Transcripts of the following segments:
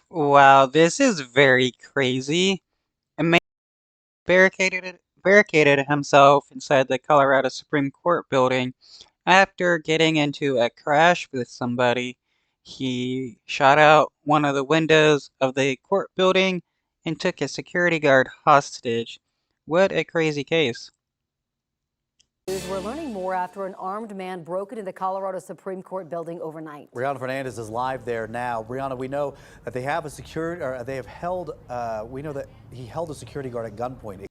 Wow, this is very crazy. A man barricaded himself inside the Colorado Supreme Court building after getting into a crash with somebody. He shot out one of the windows of the court building and took a security guard hostage. What a crazy case. We're learning more after an armed man broke into the Colorado Supreme Court building overnight. Brianna Fernandez is live there now. Brianna, we know that they have we know that he held a security guard at gunpoint.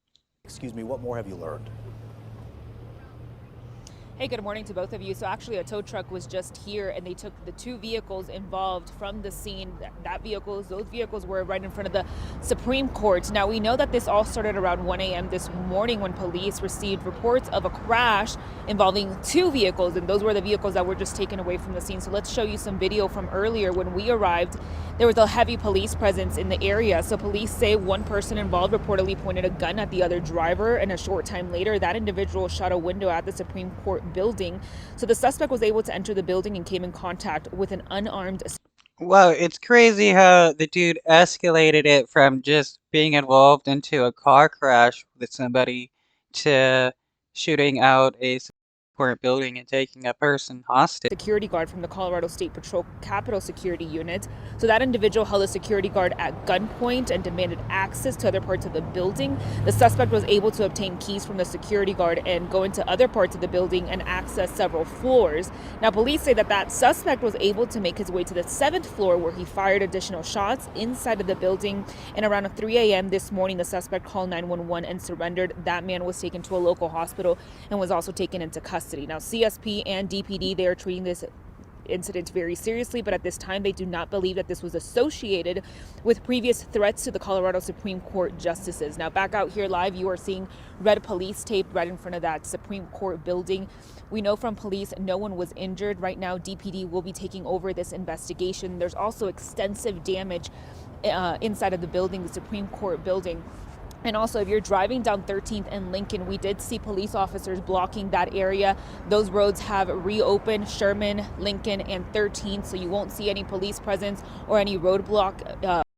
Excuse me, what more have you learned? Hey, good morning to both of you. So actually a tow truck was just here and they took the two vehicles involved from the scene. Those vehicles were right in front of the Supreme Court. Now we know that this all started around 1 a.m. this morning when police received reports of a crash involving two vehicles, and those were the vehicles that were just taken away from the scene. So let's show you some video from earlier when we arrived. There was a heavy police presence in the area. So police say one person involved reportedly pointed a gun at the other driver, and a short time later that individual shot a window at the Supreme Court building. So the suspect was able to enter the building and came in contact with an unarmed. Wow, it's crazy how the dude escalated it from just being involved into a car crash with somebody to shooting out a court building and taking a person hostage. Security guard from the Colorado State Patrol Capitol Security Unit. So that individual held a security guard at gunpoint and demanded access to other parts of the building. The suspect was able to obtain keys from the security guard and go into other parts of the building and access several floors. Now, police say that suspect was able to make his way to the 7th floor where he fired additional shots inside of the building. And around 3 a.m. this morning, the suspect called 911 and surrendered. That man was taken to a local hospital and was also taken into custody. Now, CSP and DPD, they are treating this incident very seriously, but at this time they do not believe that this was associated with previous threats to the Colorado Supreme Court justices. Now, back out here live, you are seeing red police tape right in front of that Supreme Court building. We know from police no one was injured. Right now, DPD will be taking over this investigation. There's also extensive damage inside of the building, the Supreme Court building. And also, if you're driving down 13th and Lincoln, we did see police officers blocking that area. Those roads have reopened, Sherman, Lincoln, and 13th, so you won't see any police presence or any roadblock